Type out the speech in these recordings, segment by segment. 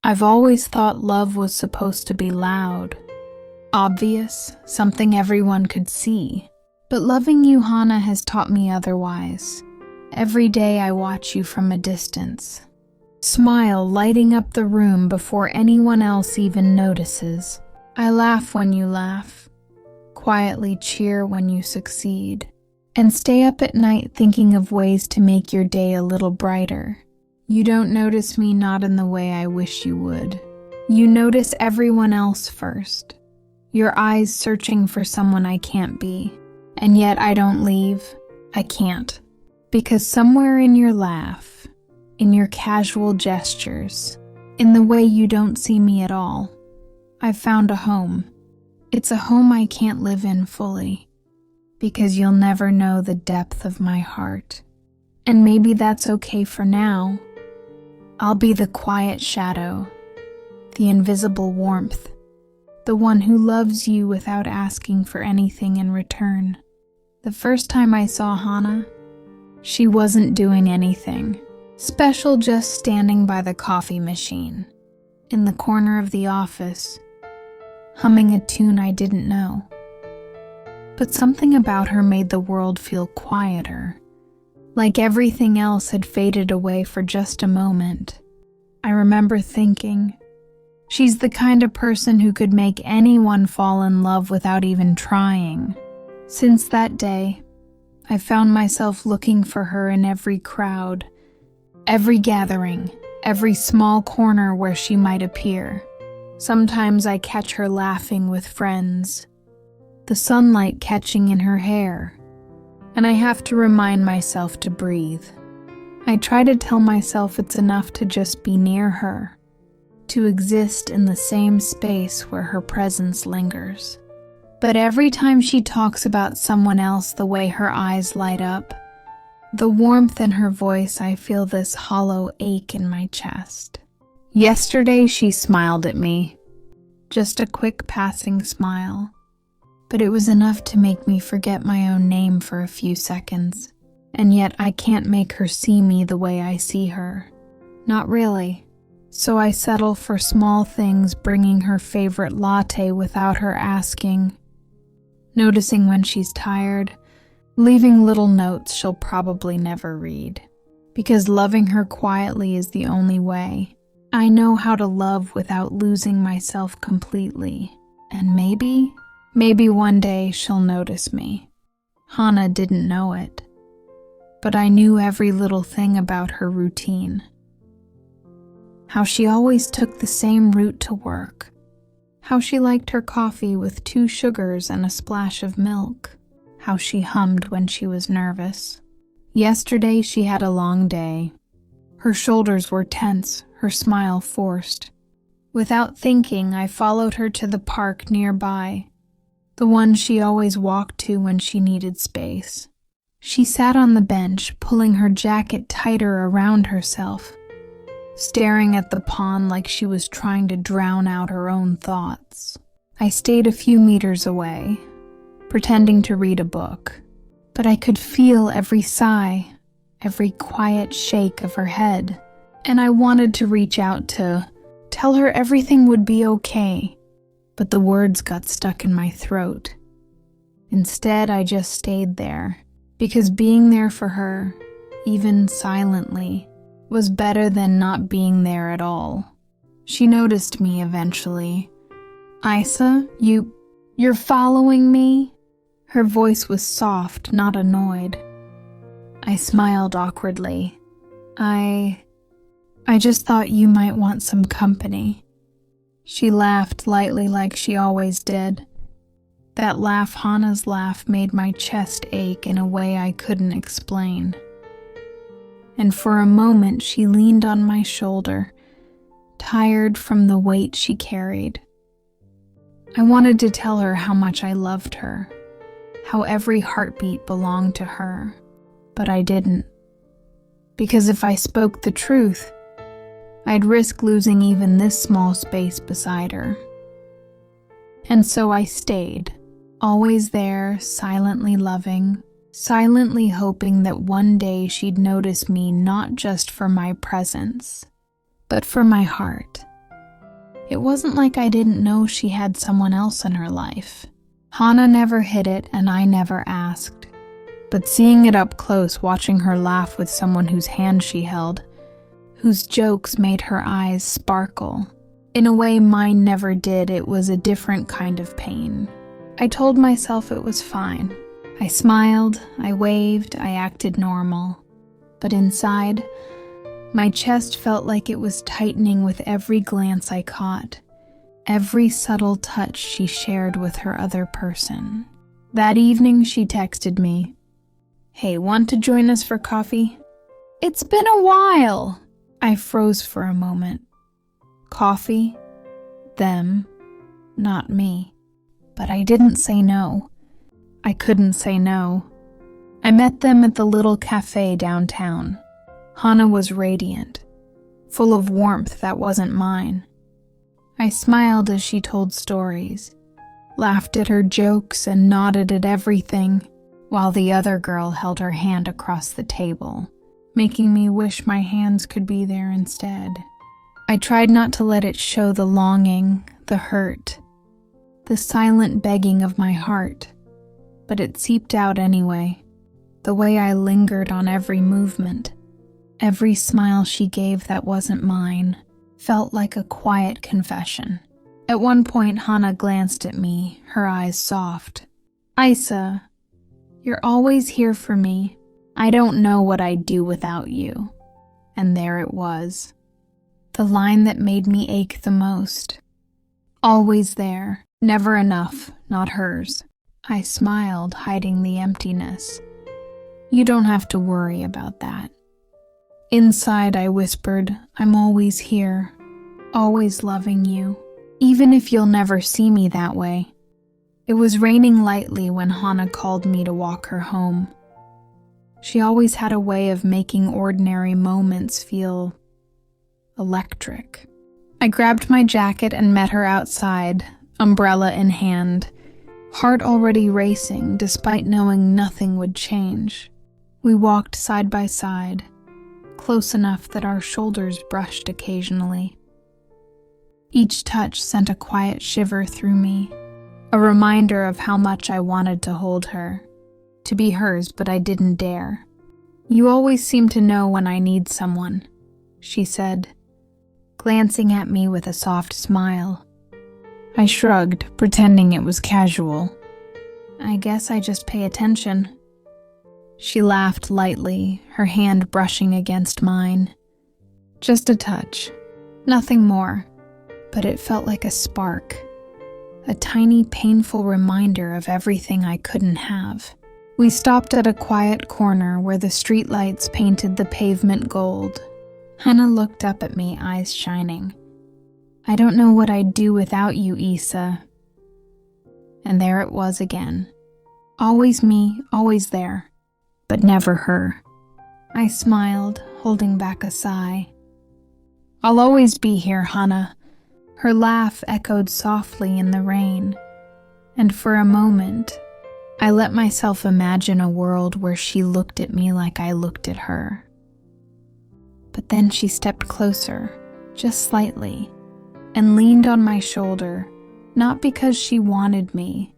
I've always thought love was supposed to be loud, obvious, something everyone could see. But loving you, Hana, has taught me otherwise. Every day I watch you from a distance. Smile lighting up the room before anyone else even notices. I laugh when you laugh, quietly cheer when you succeed, and stay up at night thinking of ways to make your day a little brighter. You don't notice me, not in the way I wish you would. You notice everyone else first. Your eyes searching for someone I can't be. And yet I don't leave. I can't. Because somewhere in your laugh, in your casual gestures, in the way you don't see me at all, I've found a home. It's a home I can't live in fully, because you'll never know the depth of my heart. And maybe that's okay for now. I'll be the quiet shadow, the invisible warmth, the one who loves you without asking for anything in return. The first time I saw Hana, she wasn't doing anything special, just standing by the coffee machine, in the corner of the office, humming a tune I didn't know. But something about her made the world feel quieter, like everything else had faded away for just a moment. I remember thinking, she's the kind of person who could make anyone fall in love without even trying. Since that day, I found myself looking for her in every crowd, every gathering, every small corner where she might appear. Sometimes I catch her laughing with friends, the sunlight catching in her hair, and I have to remind myself to breathe. I try to tell myself it's enough to just be near her, to exist in the same space where her presence lingers. But every time she talks about someone else, the way her eyes light up, the warmth in her voice, I feel this hollow ache in my chest. Yesterday she smiled at me, just a quick passing smile, but it was enough to make me forget my own name for a few seconds. And yet I can't make her see me the way I see her. Not really. So I settle for small things, bringing her favorite latte without her asking, noticing when she's tired, leaving little notes she'll probably never read. Because loving her quietly is the only way. I know how to love without losing myself completely. And maybe one day she'll notice me. Hana didn't know it, but I knew every little thing about her routine. How she always took the same route to work. How she liked her coffee with 2 sugars and a splash of milk. How she hummed when she was nervous. Yesterday she had a long day. Her shoulders were tense, her smile forced. Without thinking, I followed her to the park nearby, the one she always walked to when she needed space. She sat on the bench, pulling her jacket tighter around herself, staring at the pond like she was trying to drown out her own thoughts. I stayed a few meters away, pretending to read a book, but I could feel every sigh, every quiet shake of her head, and I wanted to reach out to tell her everything would be okay, but the words got stuck in my throat. Instead, I just stayed there, because being there for her, even silently, was better than not being there at all. She noticed me eventually. "Isa, you're following me?" Her voice was soft, not annoyed. I smiled awkwardly. I just thought you might want some company." She laughed lightly like she always did. That laugh, Hana's laugh, made my chest ache in a way I couldn't explain. And for a moment she leaned on my shoulder, tired from the weight she carried. I wanted to tell her how much I loved her, how every heartbeat belonged to her, but I didn't. Because if I spoke the truth, I'd risk losing even this small space beside her. And so I stayed, always there, silently loving, silently hoping that one day she'd notice me, not just for my presence, but for my heart. It wasn't like I didn't know she had someone else in her life. Hana never hid it, and I never asked. But seeing it up close, watching her laugh with someone whose hand she held, whose jokes made her eyes sparkle, in a way mine never did, it was a different kind of pain. I told myself it was fine. I smiled, I waved, I acted normal. But inside, my chest felt like it was tightening with every glance I caught, every subtle touch she shared with her other person. That evening she texted me, "Hey, want to join us for coffee?" "It's been a while." I froze for a moment. Coffee? Them, not me. But I didn't say no. I couldn't say no. I met them at the little cafe downtown. Hana was radiant, full of warmth that wasn't mine. I smiled as she told stories, laughed at her jokes and nodded at everything, while the other girl held her hand across the table, making me wish my hands could be there instead. I tried not to let it show the longing, the hurt, the silent begging of my heart, but it seeped out anyway, the way I lingered on every movement. Every smile she gave that wasn't mine felt like a quiet confession. At one point, Hana glanced at me, her eyes soft. "Isa, you're always here for me. I don't know what I'd do without you." And there it was. The line that made me ache the most. Always there, never enough, not hers. I smiled, hiding the emptiness. "You don't have to worry about that." Inside, I whispered, "I'm always here, always loving you, even if you'll never see me that way." It was raining lightly when Hana called me to walk her home. She always had a way of making ordinary moments feel electric. I grabbed my jacket and met her outside, umbrella in hand, heart already racing despite knowing nothing would change. We walked side by side, close enough that our shoulders brushed occasionally. Each touch sent a quiet shiver through me, a reminder of how much I wanted to hold her, to be hers, but I didn't dare. "You always seem to know when I need someone," she said, glancing at me with a soft smile. I shrugged, pretending it was casual. "I guess I just pay attention." She laughed lightly, her hand brushing against mine. Just a touch, nothing more, but it felt like a spark, a tiny painful reminder of everything I couldn't have. We stopped at a quiet corner where the streetlights painted the pavement gold. Hana looked up at me, eyes shining. "I don't know what I'd do without you, Isa." And there it was again. Always me, always there, but never her. I smiled, holding back a sigh. "I'll always be here, Hana." Her laugh echoed softly in the rain, and for a moment, I let myself imagine a world where she looked at me like I looked at her. But then she stepped closer, just slightly, and leaned on my shoulder, not because she wanted me,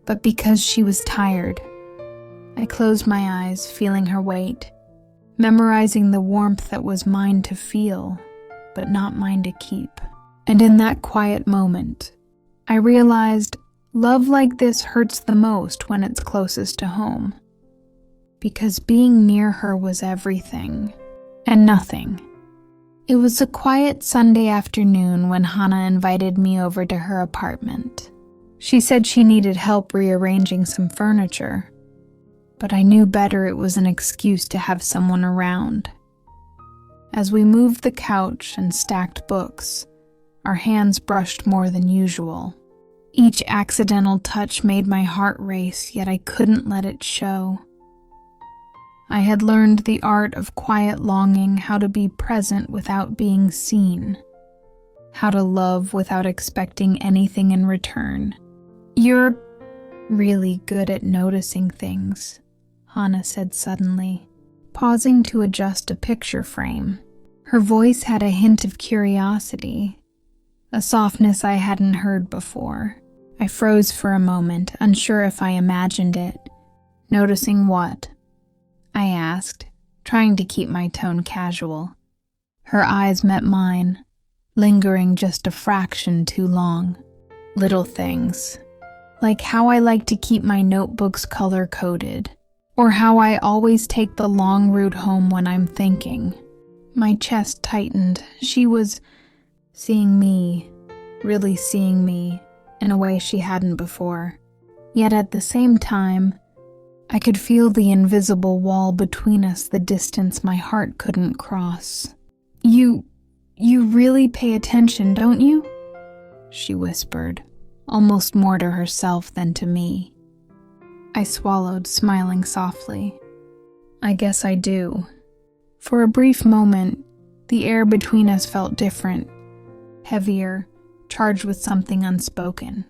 but because she was tired. I closed my eyes, feeling her weight, memorizing the warmth that was mine to feel, but not mine to keep. And in that quiet moment, I realized love like this hurts the most when it's closest to home. Because being near her was everything, and nothing. It was a quiet Sunday afternoon when Hana invited me over to her apartment. She said she needed help rearranging some furniture, but I knew better it was an excuse to have someone around. As we moved the couch and stacked books, our hands brushed more than usual. Each accidental touch made my heart race, yet I couldn't let it show. I had learned the art of quiet longing, how to be present without being seen, how to love without expecting anything in return. "You're really good at noticing things," Hana said suddenly, pausing to adjust a picture frame. Her voice had a hint of curiosity, a softness I hadn't heard before. I froze for a moment, unsure if I imagined it. Noticing what? I asked, trying to keep my tone casual. Her eyes met mine, lingering just a fraction too long. Little things, like how I like to keep my notebooks color-coded, or how I always take the long route home when I'm thinking. My chest tightened. She was seeing me, really seeing me, in a way she hadn't before. Yet at the same time, I could feel the invisible wall between us, the distance my heart couldn't cross. You really pay attention, don't you? She whispered, almost more to herself than to me. I swallowed, smiling softly. I guess I do. For a brief moment, the air between us felt different, heavier, charged with something unspoken.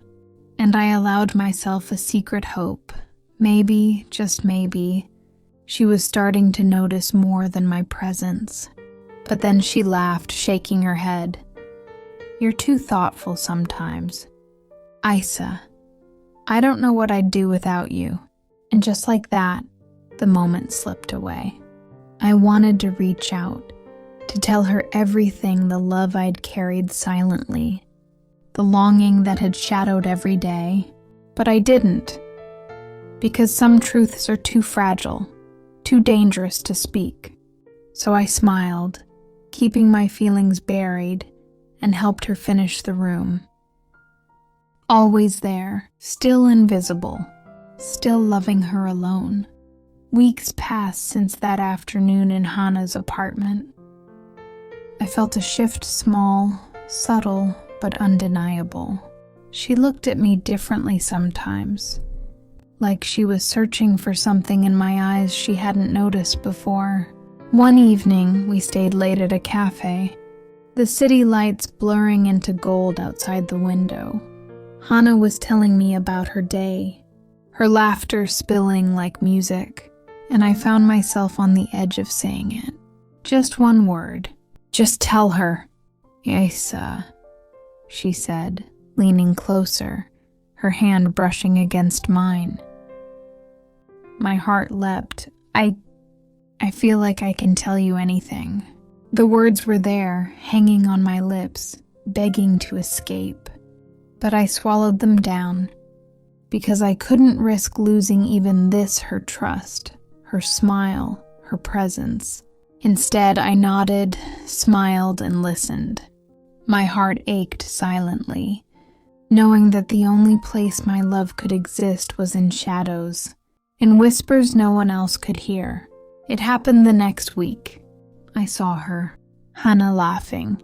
And I allowed myself a secret hope. Maybe, just maybe, she was starting to notice more than my presence. But then she laughed, shaking her head. You're too thoughtful sometimes. Isa, I don't know what I'd do without you. And just like that, the moment slipped away. I wanted to reach out, to tell her everything, the love I'd carried silently, the longing that had shadowed every day, but I didn't. Because some truths are too fragile, too dangerous to speak. So I smiled, keeping my feelings buried, and helped her finish the room. Always there, still invisible, still loving her alone. Weeks passed since that afternoon in Hana's apartment. I felt a shift, small, subtle, but undeniable. She looked at me differently sometimes, like she was searching for something in my eyes she hadn't noticed before. One evening, we stayed late at a cafe, the city lights blurring into gold outside the window. Hana was telling me about her day, her laughter spilling like music, and I found myself on the edge of saying it. Just one word. Just tell her. Isa, she said, leaning closer, her hand brushing against mine. My heart leapt. I feel like I can tell you anything. The words were there, hanging on my lips, begging to escape. But I swallowed them down, because I couldn't risk losing even this, her trust, her smile, her presence. Instead, I nodded, smiled, and listened. My heart ached silently, knowing that the only place my love could exist was in shadows, in whispers no one else could hear. It happened the next week. I saw her, Hana, laughing,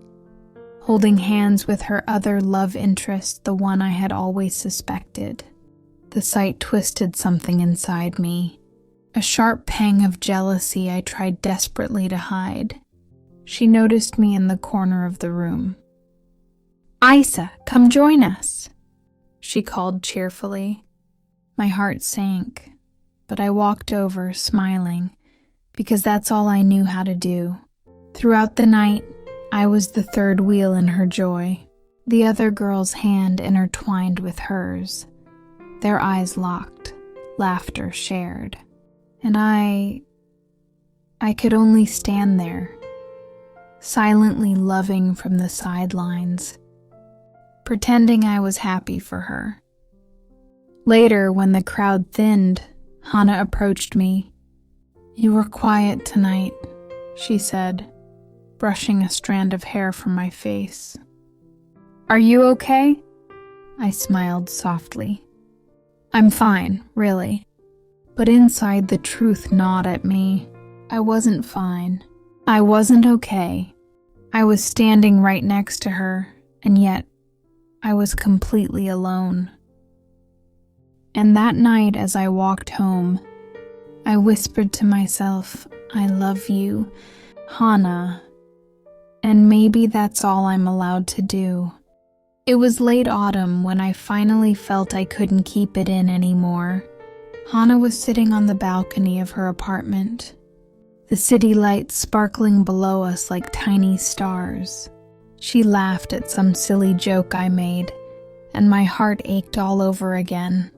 holding hands with her other love interest, the one I had always suspected. The sight twisted something inside me, a sharp pang of jealousy I tried desperately to hide. She noticed me in the corner of the room. Isa, come join us, she called cheerfully. My heart sank, but I walked over, smiling, because that's all I knew how to do. Throughout the night, I was the third wheel in her joy, the other girl's hand intertwined with hers, their eyes locked, laughter shared. And I could only stand there, silently loving from the sidelines, pretending I was happy for her. Later, when the crowd thinned, Hana approached me. You were quiet tonight, she said, brushing a strand of hair from my face. Are you okay? I smiled softly. I'm fine, really. But inside, the truth gnawed at me. I wasn't fine. I wasn't okay. I was standing right next to her, and yet I was completely alone. And that night, as I walked home, I whispered to myself, I love you, Hana. And maybe that's all I'm allowed to do. It was late autumn when I finally felt I couldn't keep it in anymore. Hana was sitting on the balcony of her apartment, the city lights sparkling below us like tiny stars. She laughed at some silly joke I made, and my heart ached all over again.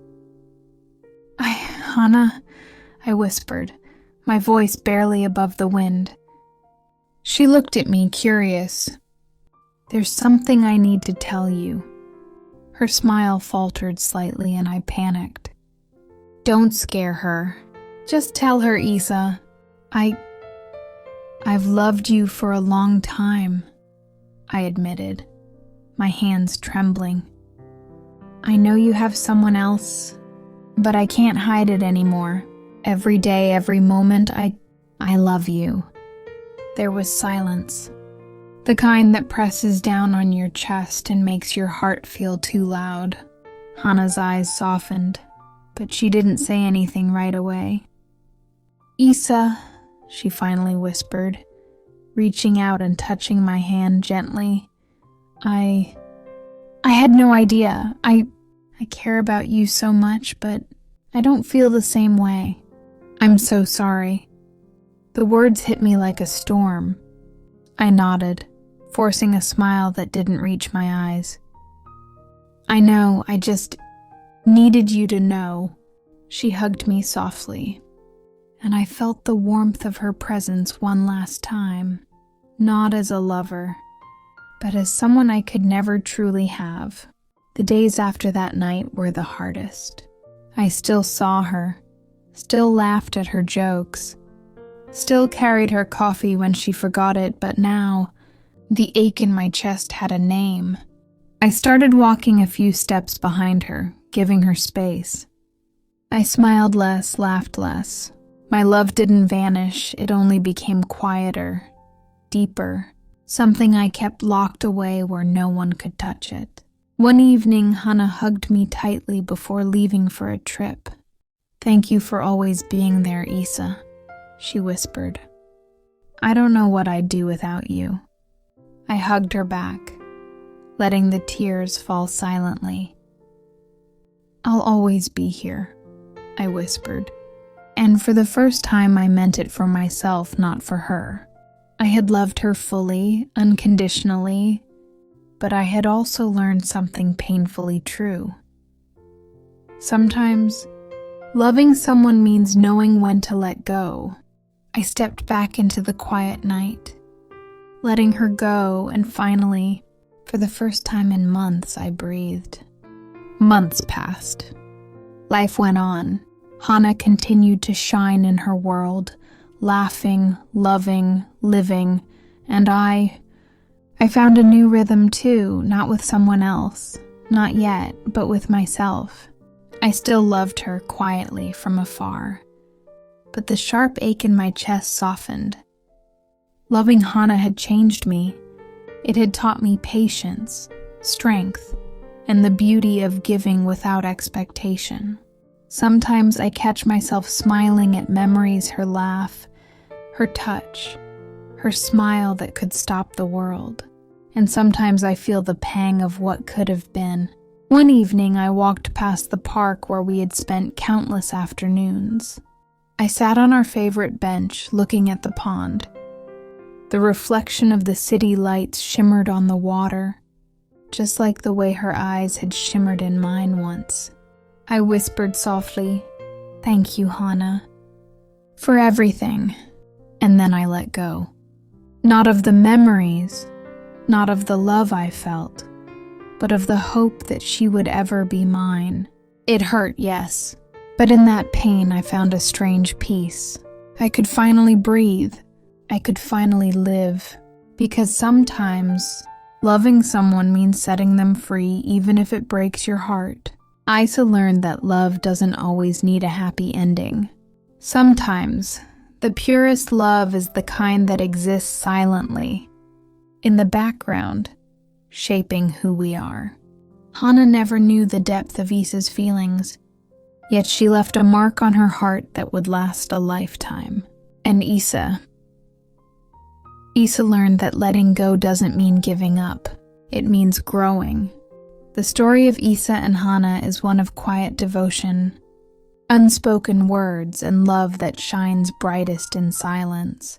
Hana, I whispered, my voice barely above the wind. She looked at me, curious. There's something I need to tell you. Her smile faltered slightly and I panicked. Don't scare her. Just tell her, Isa. I've loved you for a long time, I admitted, my hands trembling. I know you have someone else, but I can't hide it anymore. Every day, every moment, I love you. There was silence. The kind that presses down on your chest and makes your heart feel too loud. Hana's eyes softened, but she didn't say anything right away. Isa, she finally whispered, reaching out and touching my hand gently. I had no idea. I care about you so much, but I don't feel the same way. I'm so sorry. The words hit me like a storm. I nodded, forcing a smile that didn't reach my eyes. I know, I just needed you to know. She hugged me softly, and I felt the warmth of her presence one last time, not as a lover, but as someone I could never truly have. The days after that night were the hardest. I still saw her, still laughed at her jokes, still carried her coffee when she forgot it, but now, the ache in my chest had a name. I started walking a few steps behind her, giving her space. I smiled less, laughed less. My love didn't vanish, it only became quieter, deeper, something I kept locked away where no one could touch it. One evening, Hana hugged me tightly before leaving for a trip. Thank you for always being there, Isa, she whispered. I don't know what I'd do without you. I hugged her back, letting the tears fall silently. I'll always be here, I whispered. And for the first time, I meant it for myself, not for her. I had loved her fully, unconditionally, but I had also learned something painfully true. Sometimes, loving someone means knowing when to let go. I stepped back into the quiet night, letting her go, and finally, for the first time in months, I breathed. Months passed. Life went on. Hana continued to shine in her world, laughing, loving, living, and I found a new rhythm too, not with someone else, not yet, but with myself. I still loved her quietly from afar, but the sharp ache in my chest softened. Loving Hana had changed me. It had taught me patience, strength, and the beauty of giving without expectation. Sometimes I catch myself smiling at memories, her laugh, her touch, her smile that could stop the world. And sometimes I feel the pang of what could have been. One evening I walked past the park where we had spent countless afternoons. I sat on our favorite bench looking at the pond. The reflection of the city lights shimmered on the water, just like the way her eyes had shimmered in mine once. I whispered softly, "Thank you, Hana, for everything," and then I let go. Not of the memories, not of the love I felt, but of the hope that she would ever be mine. It hurt, yes, but in that pain I found a strange peace. I could finally breathe. I could finally live. Because sometimes, loving someone means setting them free even if it breaks your heart. Isa learned that love doesn't always need a happy ending. Sometimes, the purest love is the kind that exists silently, in the background, shaping who we are. Hana never knew the depth of Isa's feelings, yet she left a mark on her heart that would last a lifetime. And Isa learned that letting go doesn't mean giving up. It means growing. The story of Isa and Hana is one of quiet devotion, unspoken words, and love that shines brightest in silence.